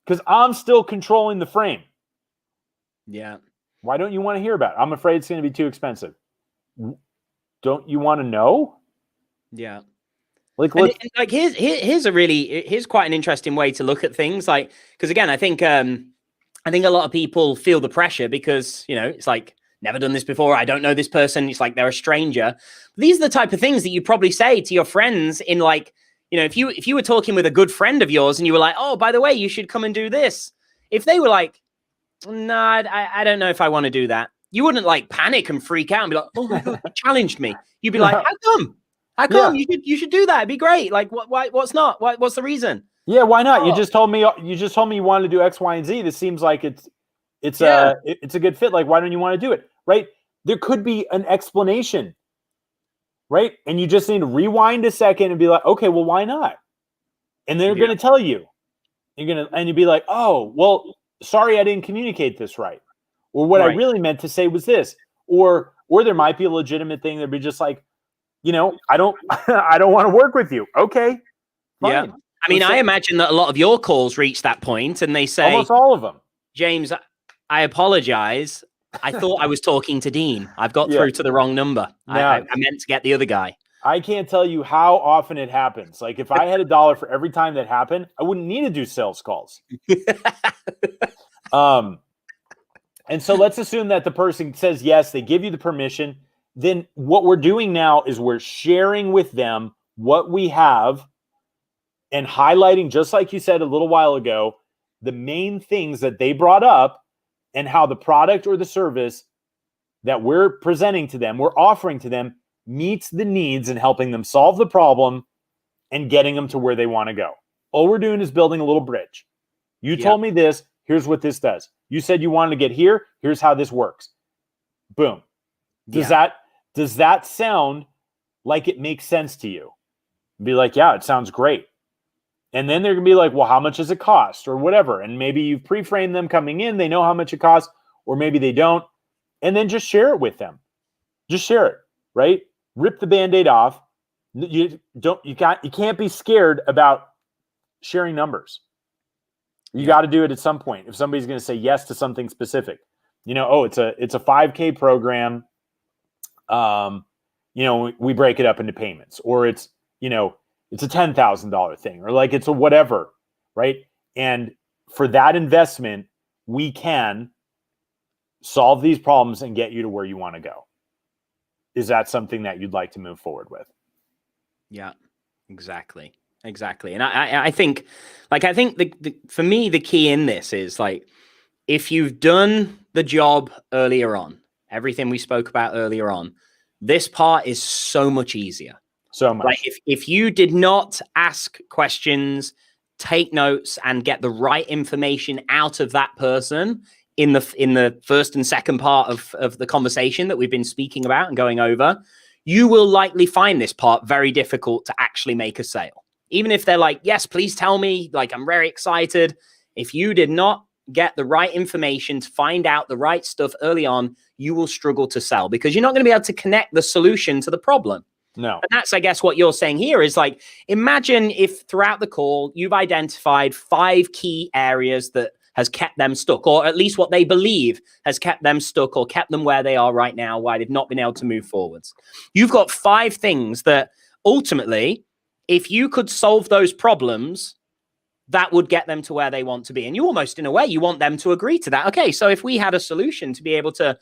Because I'm still controlling the frame. Yeah. Why don't you want to hear about it? I'm afraid it's going to be too expensive. Don't you want to know? Yeah. Like, like here's quite an interesting way to look at things. Like, because again, I think a lot of people feel the pressure because, it's like, never done this before. I don't know this person. It's like they're a stranger. These are the type of things that you probably say to your friends in like, if you were talking with a good friend of yours and you were like, oh, by the way, you should come and do this. If they were like, no, I don't know if I want to do that, you wouldn't like panic and freak out and be like, oh my God, you challenged me. You'd be like, how come? How come? Yeah. You should do that? It'd be great. Like, what's not? What's the reason? Yeah, why not? You just told me you wanted to do X, Y, and Z. This seems like it's a good fit. Like, why don't you want to do it? Right? There could be an explanation, right? And you just need to rewind a second and be like, okay, well, why not? And they're going to tell you. And you'd be like, oh, well, sorry, I didn't communicate this right. Or what I really meant to say was this. Or there might be a legitimate thing that'd be just like, I don't want to work with you. Okay. Fine. Yeah. I mean, I imagine that a lot of your calls reach that point and they say, almost all of them. James, I apologize. I thought I was talking to Dean. I've got through to the wrong number. I meant to get the other guy. I can't tell you how often it happens. Like, if I had $1 for every time that happened, I wouldn't need to do sales calls. And so let's assume that the person says yes, they give you the permission. Then what we're doing now is we're sharing with them what we have and highlighting, just like you said a little while ago, the main things that they brought up and how the product or the service that we're presenting to them, we're offering to them, meets the needs and helping them solve the problem and getting them to where they want to go. All we're doing is building a little bridge. You told me this. Here's what this does. You said you wanted to get here. Here's how this works. Boom. Does that sound like it makes sense to you? Be like, yeah, it sounds great. And then they're going to be like, well, how much does it cost or whatever? And maybe you've pre-framed them coming in. They know how much it costs, or maybe they don't. And then just share it with them. Just share it, right? Rip the Band-Aid off. You can't be scared about sharing numbers. You got to do it at some point. If somebody's going to say yes to something specific, it's a 5K program. We break it up into payments, or it's a $10,000 thing, or like it's a whatever, right? And for that investment, we can solve these problems and get you to where you want to go. Is that something that you'd like to move forward with? Yeah, exactly. And I think for me, the key in this is like, if you've done the job earlier on, everything we spoke about earlier on, this part is so much easier. So much. Like if you did not ask questions, take notes, and get the right information out of that person in the first and second part of the conversation that we've been speaking about and going over, you will likely find this part very difficult to actually make a sale. Even if they're like, yes, please tell me, like, I'm very excited. If you did not get the right information to find out the right stuff early on, you will struggle to sell because you're not going to be able to connect the solution to the problem. No. And that's, I guess, what you're saying here is like, imagine if throughout the call, you've identified 5 key areas that has kept them stuck, or at least what they believe has kept them stuck or kept them where they are right now, why they've not been able to move forwards. You've got 5 things that ultimately, if you could solve those problems, that would get them to where they want to be. And you almost, in a way, you want them to agree to that. Okay, so if we had a solution to be able to,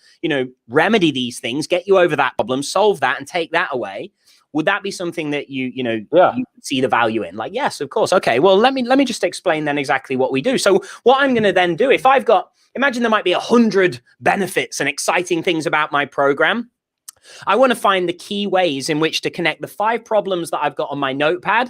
remedy these things, get you over that problem, solve that and take that away, would that be something that you see the value in? Like, yes, of course. Okay, well, let me just explain then exactly what we do. So what I'm going to then do, if I've got, imagine there might be 100 benefits and exciting things about my program. I want to find the key ways in which to connect the 5 problems that I've got on my notepad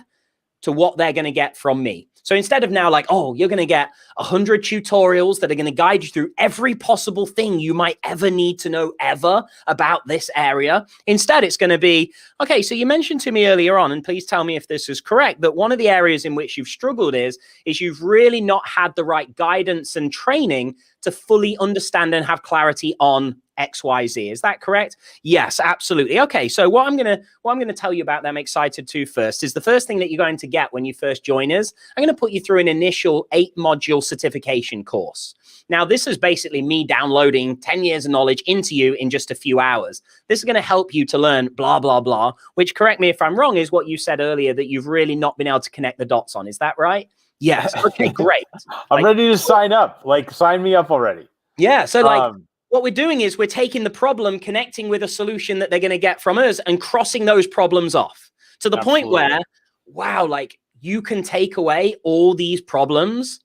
to what they're going to get from me. So instead of now like, oh, you're going to get 100 tutorials that are going to guide you through every possible thing you might ever need to know ever about this area. Instead, it's going to be, okay, so you mentioned to me earlier on, and please tell me if this is correct, that one of the areas in which you've struggled is you've really not had the right guidance and training to fully understand and have clarity on XYZ. Is that correct? Yes, absolutely. Okay, so what I'm gonna tell you about them excited to first is the first thing that you're going to get when you first join us. I'm going to put you through an initial 8-module certification course. Now, this is basically me downloading 10 years of knowledge into you in just a few hours. This is going to help you to learn blah, blah, blah, which, correct me if I'm wrong, is what you said earlier that you've really not been able to connect the dots on. Is that right? Yes. Okay, great. I'm ready to sign up. Like, sign me up already. Yeah. So like what we're doing is we're taking the problem, connecting with a solution that they're going to get from us and crossing those problems off to the point where, wow, like you can take away all these problems.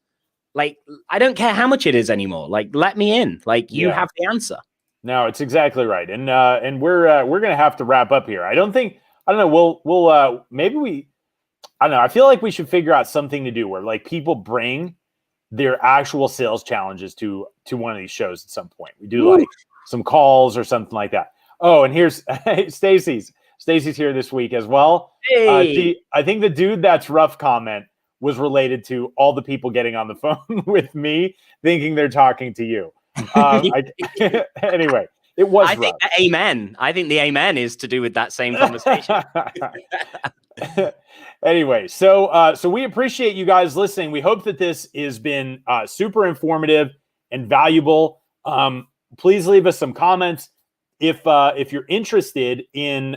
Like, I don't care how much it is anymore. Like, let me in. Like, you have the answer. No, it's exactly right. And we're going to have to wrap up here. I don't know. We'll maybe I don't know. I feel like we should figure out something to do where like people bring their actual sales challenges to one of these shows at some point. We do like some calls or something like that. Oh, and here's Stacy's here this week as well. Hey. I think the dude that's rough comment was related to all the people getting on the phone with me thinking they're talking to you. Anyway, it was rough. Think amen. I think the amen is to do with that same conversation. Anyway, so we appreciate you guys listening. We hope that this has been super informative and valuable. Please leave us some comments if you're interested in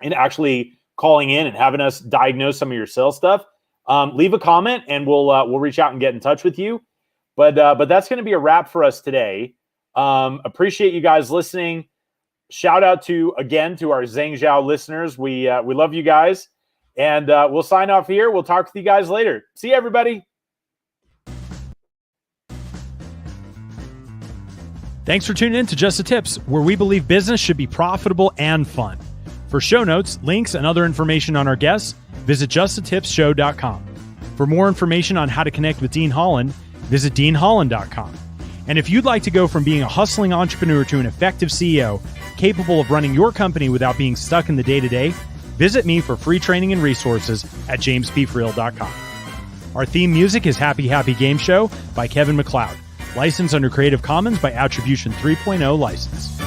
actually calling in and having us diagnose some of your sales stuff. Leave a comment and we'll reach out and get in touch with you. But that's going to be a wrap for us today. Appreciate you guys listening. Shout out to our Zhang Zhao listeners. We love you guys, and we'll sign off here. We'll talk with you guys later. See you, everybody. Thanks for tuning in to Just the Tips, where we believe business should be profitable and fun. For show notes, links, and other information on our guests, visit justthetipsshow.com. For more information on how to connect with Dean Holland, visit deanholland.com. And if you'd like to go from being a hustling entrepreneur to an effective CEO, capable of running your company without being stuck in the day-to-day, visit me for free training and resources at jamespfreal.com. Our theme music is Happy Happy Game Show by Kevin MacLeod, licensed under Creative Commons by Attribution 3.0 license.